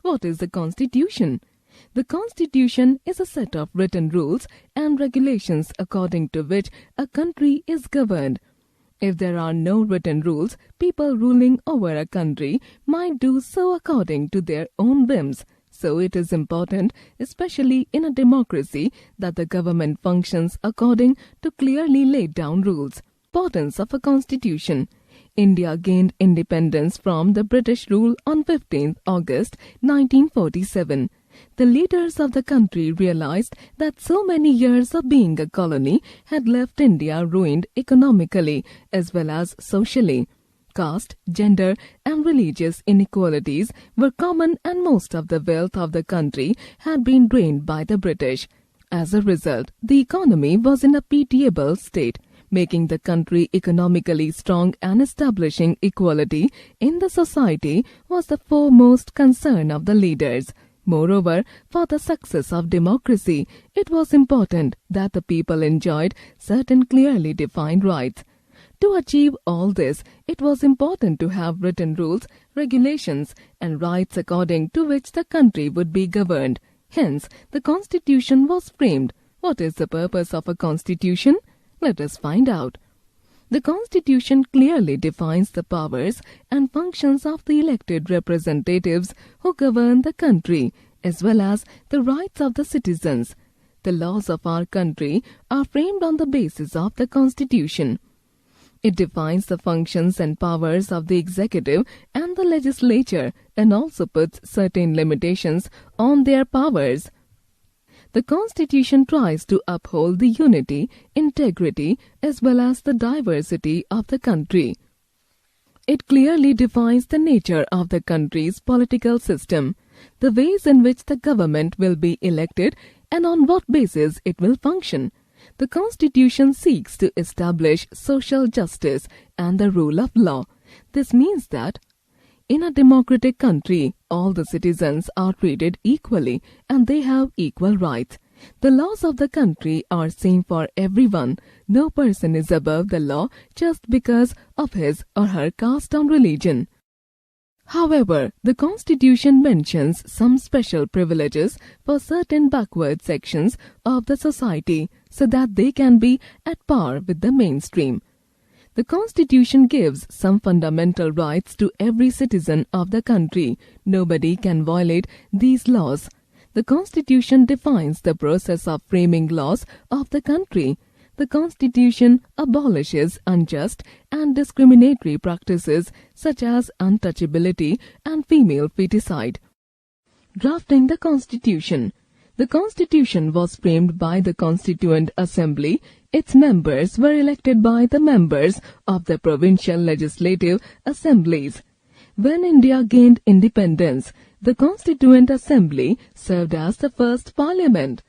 What is the Constitution? The Constitution is a set of written rules and regulations according to which a country is governed. If there are no written rules, people ruling over a country might do so according to their own whims. So it is important, especially in a democracy, that the government functions according to clearly laid down rules. Importance of a constitution. India gained independence from the British rule on 15th August 1947. The leaders of the country realized that so many years of being a colony had left India ruined economically as well as socially. Caste, gender and religious inequalities were common and most of the wealth of the country had been drained by the British. As a result, the economy was in a pitiable state. Making the country economically strong and establishing equality in the society was the foremost concern of the leaders. Moreover, for the success of democracy, it was important that the people enjoyed certain clearly defined rights. To achieve all this, it was important to have written rules, regulations, and rights according to which the country would be governed. Hence, the Constitution was framed. What is the purpose of a constitution? Let us find out. The Constitution clearly defines the powers and functions of the elected representatives who govern the country, as well as the rights of the citizens. The laws of our country are framed on the basis of the Constitution. It defines the functions and powers of the executive and the legislature and also puts certain limitations on their powers. The Constitution tries to uphold the unity, integrity, as well as the diversity of the country. It clearly defines the nature of the country's political system, the ways in which the government will be elected, and on what basis it will function. The Constitution seeks to establish social justice and the rule of law. This means that in a democratic country, all the citizens are treated equally and they have equal rights. The laws of the country are same for everyone. No person is above the law just because of his or her caste or religion. However, the Constitution mentions some special privileges for certain backward sections of the society so that they can be at par with the mainstream. The Constitution gives some fundamental rights to every citizen of the country. Nobody can violate these laws. The Constitution defines the process of framing laws of the country. The Constitution abolishes unjust and discriminatory practices such as untouchability and female feticide. Drafting the Constitution. The Constitution was framed by the Constituent Assembly. Its members were elected by the members of the provincial legislative assemblies. When India gained independence, the Constituent Assembly served as the first parliament.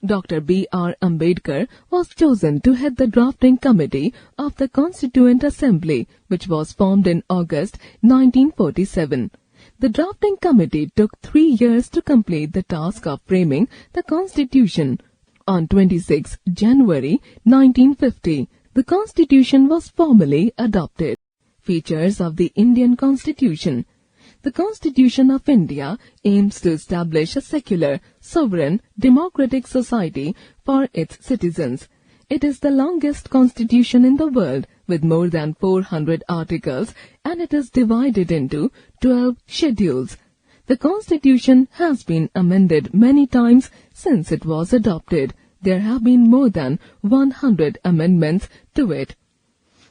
Dr. B.R. Ambedkar was chosen to head the drafting committee of the Constituent Assembly, which was formed in August 1947. The drafting committee took 3 years to complete the task of framing the Constitution. On 26 January 1950, the Constitution was formally adopted. Features of the Indian Constitution. The Constitution of India aims to establish a secular, sovereign, democratic society for its citizens. It is the longest constitution in the world with more than 400 articles, and it is divided into 12 schedules. The Constitution has been amended many times since it was adopted. There have been more than 100 amendments to it.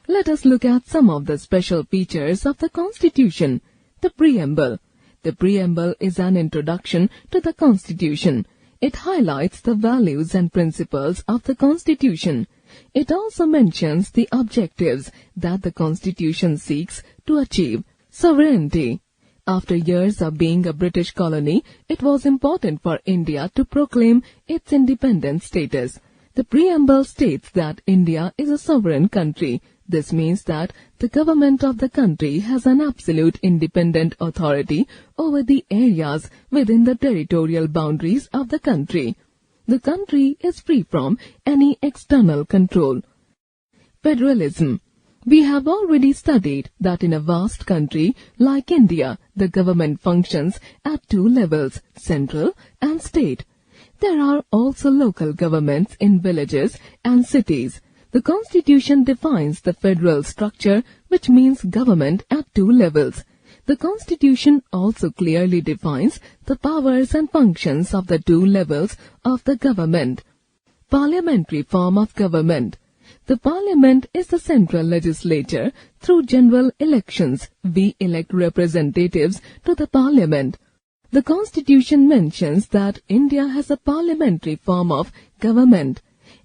Let us look at some of the special features of the Constitution. The Preamble. The Preamble is an introduction to the Constitution. It highlights the values and principles of the Constitution. It also mentions the objectives that the Constitution seeks to achieve. Sovereignty. After years of being a British colony, it was important for India to proclaim its independent status. The Preamble states that India is a sovereign country. This means that the government of the country has an absolute independent authority over the areas within the territorial boundaries of the country. The country is free from any external control. Federalism. We have already studied that in a vast country like India, the government functions at two levels, central and state. There are also local governments in villages and cities. The Constitution defines the federal structure, which means government at two levels. The Constitution also clearly defines the powers and functions of the two levels of the government. Parliamentary form of government. The Parliament is the central legislature. Through general elections, we elect representatives to the Parliament. The Constitution mentions that India has a parliamentary form of government,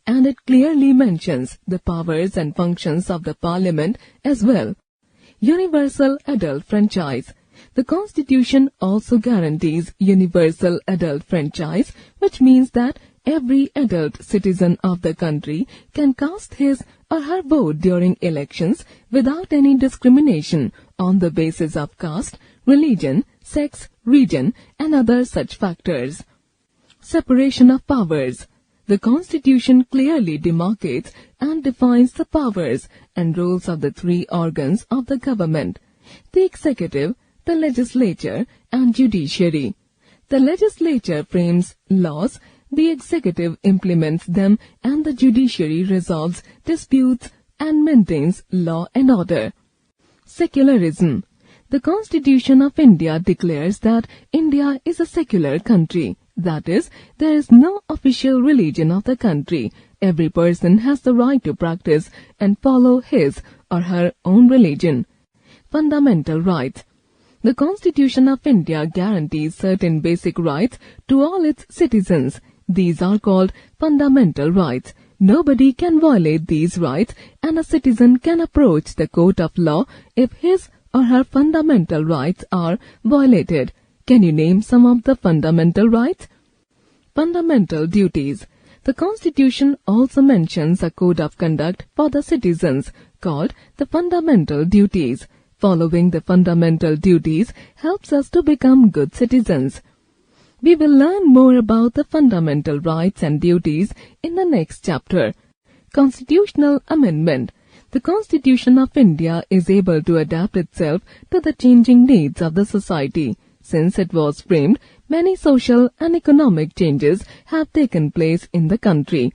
and it clearly mentions the powers and functions of the Parliament as well. Universal adult franchise. The Constitution also guarantees universal adult franchise, which means that every adult citizen of the country can cast his or her vote during elections without any discrimination on the basis of caste, religion, sex, region, and other such factors. Separation of powers. The Constitution clearly demarcates and defines the powers and roles of the three organs of the government: the executive, the legislature, and judiciary. The legislature frames laws, the executive implements them, and the judiciary resolves disputes and maintains law and order. Secularism. The Constitution of India declares that India is a secular country. That is, there is no official religion of the country. Every person has the right to practice and follow his or her own religion. Fundamental rights. The Constitution of India guarantees certain basic rights to all its citizens. These are called fundamental rights. Nobody can violate these rights, and a citizen can approach the court of law if his or her fundamental rights are violated. Can you name some of the fundamental rights? Fundamental duties. The Constitution also mentions a code of conduct for the citizens called the fundamental duties. Following the fundamental duties helps us to become good citizens. We will learn more about the fundamental rights and duties in the next chapter. Constitutional amendment. The Constitution of India is able to adapt itself to the changing needs of the society. Since it was framed, many social and economic changes have taken place in the country.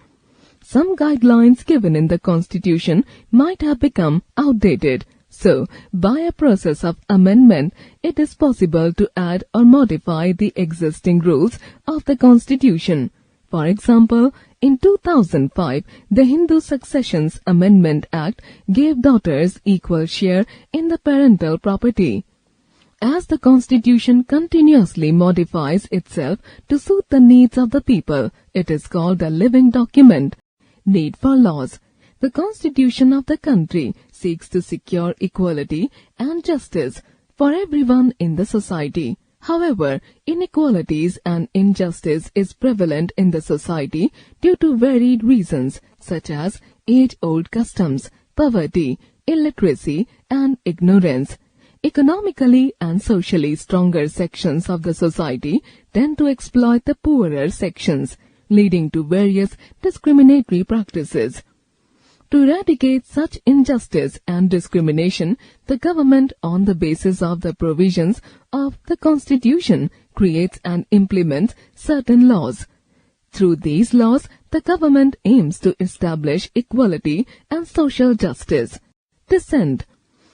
Some guidelines given in the Constitution might have become outdated. So, by a process of amendment, it is possible to add or modify the existing rules of the Constitution. For example, in 2005, the Hindu Successions Amendment Act gave daughters equal share in the parental property. As the Constitution continuously modifies itself to suit the needs of the people, it is called a living document. Need for laws. The Constitution of the country seeks to secure equality and justice for everyone in the society. However, inequalities and injustice is prevalent in the society due to varied reasons such as age-old customs, poverty, illiteracy, and ignorance. Economically and socially stronger sections of the society tend to exploit the poorer sections, leading to various discriminatory practices. To eradicate such injustice and discrimination, the government, on the basis of the provisions of the Constitution, creates and implements certain laws. Through these laws, the government aims to establish equality and social justice. Dissent.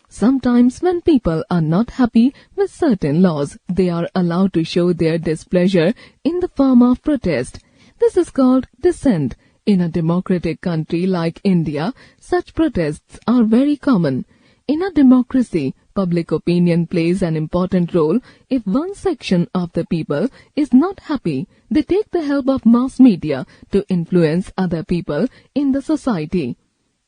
Sometimes when people are not happy with certain laws, they are allowed to show their displeasure in the form of protest. This is called dissent. In a democratic country like India, such protests are very common. In a democracy, public opinion plays an important role. If one section of the people is not happy, they take the help of mass media to influence other people in the society.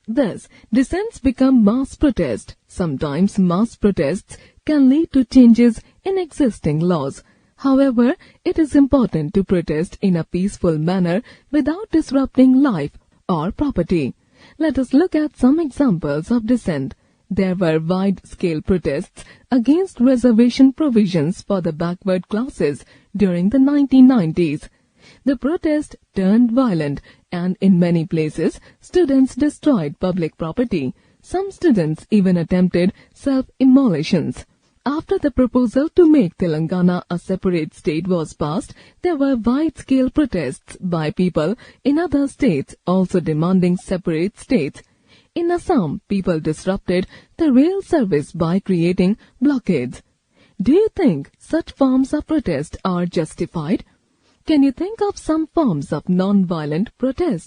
Thus, dissents become mass protest. Sometimes mass protests can lead to changes in existing laws. However, it is important to protest in a peaceful manner without disrupting life or property. Let us look at some examples of dissent. There were wide-scale protests against reservation provisions for the backward classes during the 1990s. The protest turned violent, and in many places, students destroyed public property. Some students even attempted self-immolations. After the proposal to make Telangana a separate state was passed, there were wide-scale protests by people in other states also demanding separate states. In Assam, people disrupted the rail service by creating blockades. Do you think such forms of protest are justified? Can you think of some forms of non-violent protest?